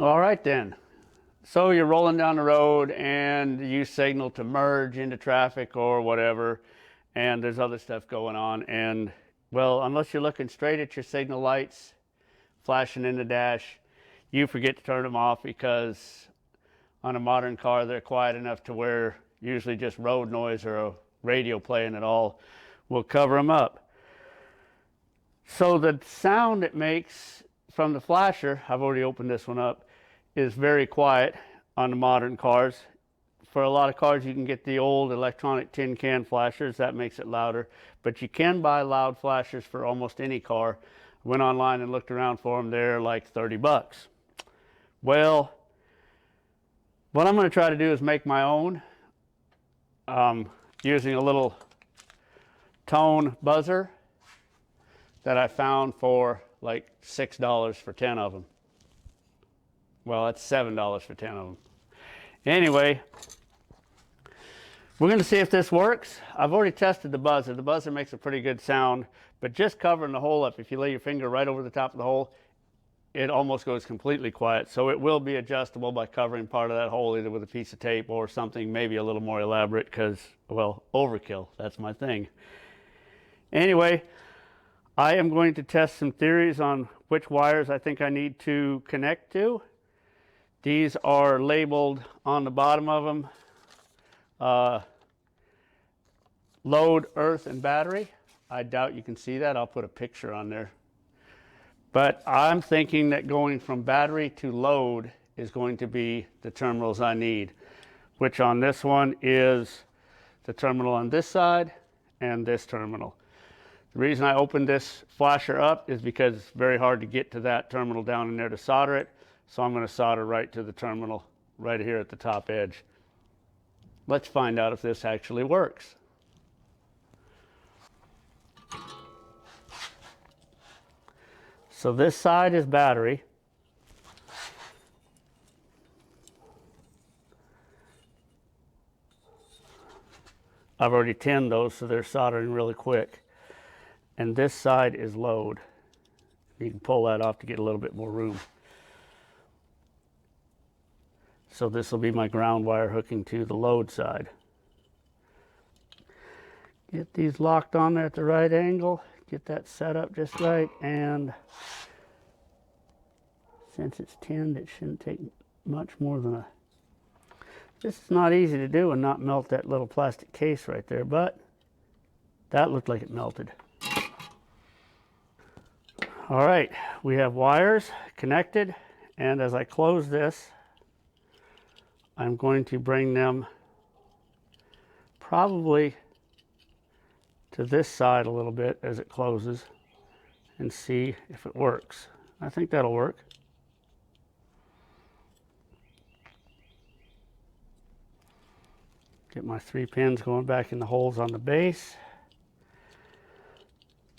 All right then. So you're rolling down the road and you signal to merge into traffic or whatever, and there's other stuff going on. And well, unless you're looking straight at your signal lights flashing in the dash, you forget to turn them off, because on a modern car they're quiet enough to where usually just road noise or a radio playing at all will cover them up. So the sound it makes from the flasher, I've already opened this one up, is very quiet on the modern cars. For a lot of cars you can get the old electronic tin can flashers, that makes it louder, but you can buy loud flashers for almost any car. Went online and looked around for them, they're like 30 bucks. Well, what I'm going to try to do is make my own, using a little tone buzzer that I found for like $6 for 10 of them. Well, that's $7 for 10 of them. Anyway, we're going to see if this works. I've already tested the buzzer. The buzzer makes a pretty good sound, but just covering the hole up, if you lay your finger right over the top of the hole, it almost goes completely quiet. So it will be adjustable by covering part of that hole either with a piece of tape or something maybe a little more elaborate, because, well, overkill, that's my thing. Anyway, I am going to test some theories on which wires I think I need to connect to. These are labeled on the bottom of them, load, earth, and battery. I doubt you can see that. I'll put a picture on there. But I'm thinking that going from battery to load is going to be the terminals I need, which on this one is the terminal on this side and this terminal. The reason I opened this flasher up is because it's very hard to get to that terminal down in there to solder it. So I'm going to solder right to the terminal right here at the top edge. Let's find out if this actually works. So this side is battery. I've already tinned those, so they're soldering really quick. And this side is load. You can pull that off to get a little bit more room. So this will be my ground wire hooking to the load side. Get these locked on there at the right angle. Get that set up just right, and since it's tinned, it shouldn't take much more than a... This is not easy to do and not melt that little plastic case right there, but that looked like it melted. All right, we have wires connected, and as I close this, I'm going to bring them probably to this side a little bit as it closes and see if it works. I think that'll work. Get my 3 pins going back in the holes on the base.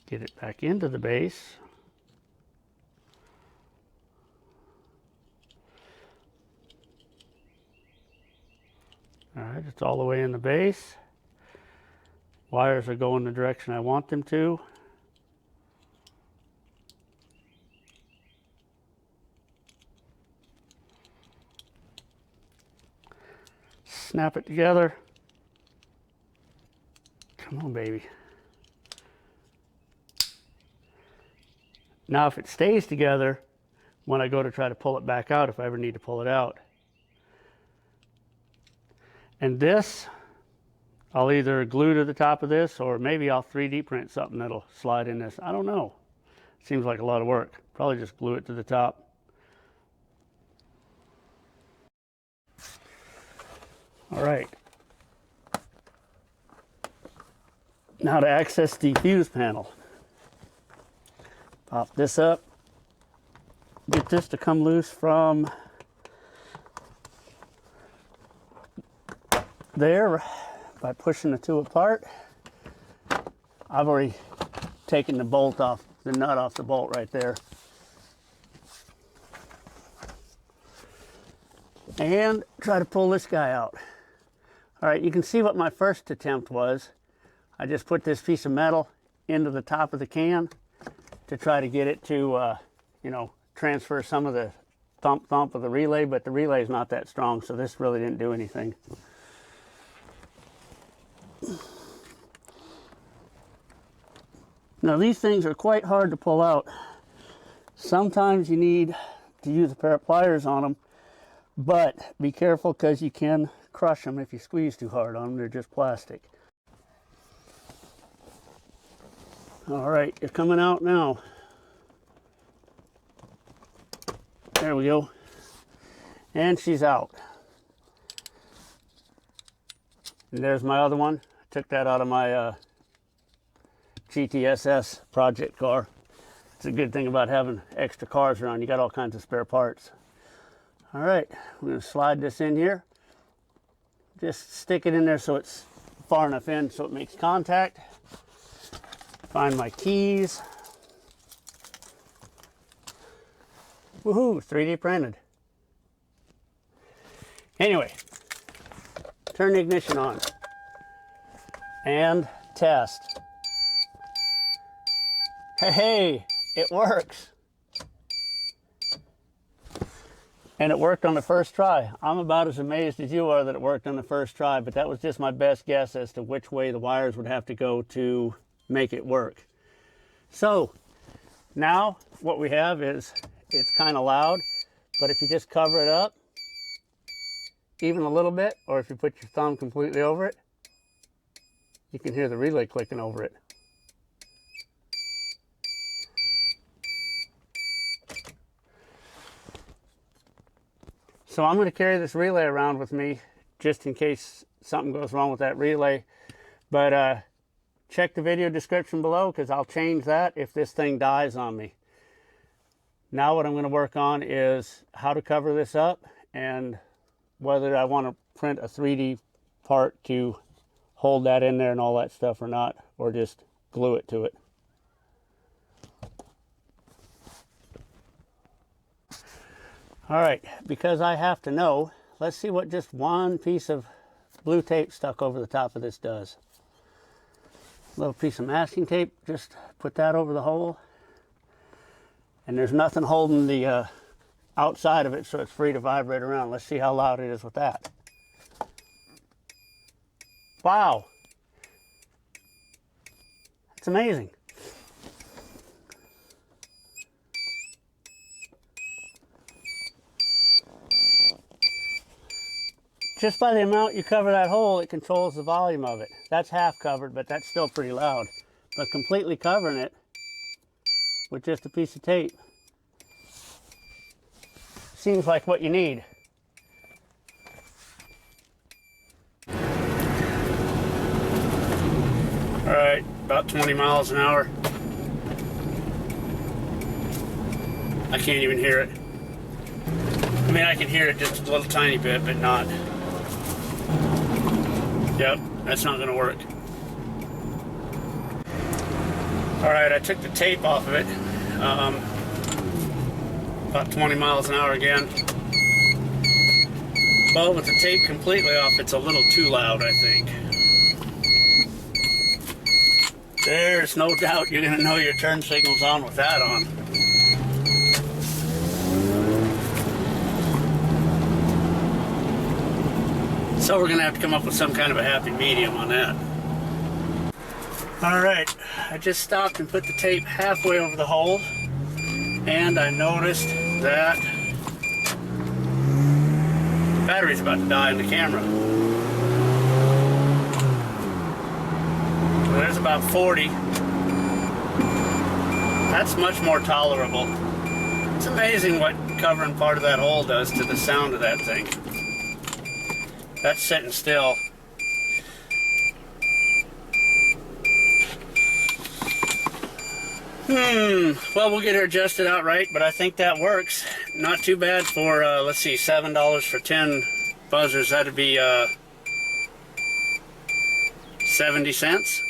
Get it back into the base. All right, it's all the way in the base. Wires are going the direction I want them to. Snap it together. Come on, baby. Now, if it stays together, when I go to try to pull it back out, if I ever need to pull it out. And this, I'll either glue to the top of this, or maybe I'll 3D print something that'll slide in this. I don't know. Seems like a lot of work. Probably just glue it to the top. All right. Now to access the fuse panel. Pop this up. Get this to come loose from there by pushing the two apart. I've already taken the bolt off, the nut off the bolt right there. And try to pull this guy out. All right, you can see what my first attempt was. I just put this piece of metal into the top of the can to try to get it to, you know, transfer some of the thump thump of the relay, but the relay is not that strong, so this really didn't do anything. Now these things are quite hard to pull out. Sometimes you need to use a pair of pliers on them, but be careful because you can crush them if you squeeze too hard on them. They're just plastic. All right, you're coming out now. There we go. And she's out. And there's my other one. I took that out of my GTSS project car. It's a good thing about having extra cars around. You got all kinds of spare parts. All right, I'm going to slide this in here. Just stick it in there so it's far enough in so it makes contact. Find my keys. Woohoo, 3D printed. Anyway, turn the ignition on and test. Hey, it works. And it worked on the first try. I'm about as amazed as you are that it worked on the first try, but that was just my best guess as to which way the wires would have to go to make it work. So now what we have is, it's kind of loud, but if you just cover it up even a little bit, or if you put your thumb completely over it, you can hear the relay clicking over it. So I'm going to carry this relay around with me just in case something goes wrong with that relay. But check the video description below because I'll change that if this thing dies on me. Now what I'm going to work on is how to cover this up and whether I want to print a 3D part to hold that in there and all that stuff or not, or just glue it to it. All right, because I have to know, let's see what just one piece of blue tape stuck over the top of this does. A little piece of masking tape, just put that over the hole. And there's nothing holding the outside of it, so it's free to vibrate around. Let's see how loud it is with that. Wow. That's amazing. Just by the amount you cover that hole, it controls the volume of it. That's half covered, but that's still pretty loud. But completely covering it with just a piece of tape seems like what you need. All right, about 20 miles an hour. I can't even hear it. I mean, I can hear it just a little tiny bit, but not. Yep, that's not gonna work. All right, I took the tape off of it. About 20 miles an hour again. Well, with the tape completely off, it's a little too loud, I think. There's no doubt you're gonna know your turn signal's on with that on. So we're gonna have to come up with some kind of a happy medium on that. All right, I just stopped and put the tape halfway over the hole, and I noticed that the battery's about to die in the camera. So there's about 40. That's much more tolerable. It's amazing what covering part of that hole does to the sound of that thing. That's sitting still. Well, we'll get her adjusted out right, but I think that works. Not too bad for, let's see, $7 for 10 buzzers. That'd be 70 cents.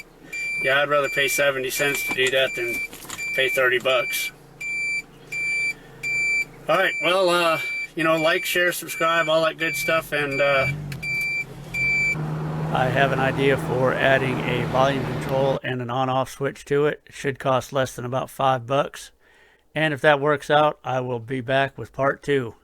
Yeah, I'd rather pay 70 cents to do that than pay 30 bucks. All right, well, you know, like, share, subscribe, all that good stuff, and I have an idea for adding a volume control and an on-off switch to it. It should cost less than about $5. And if that works out, I will be back with part 2.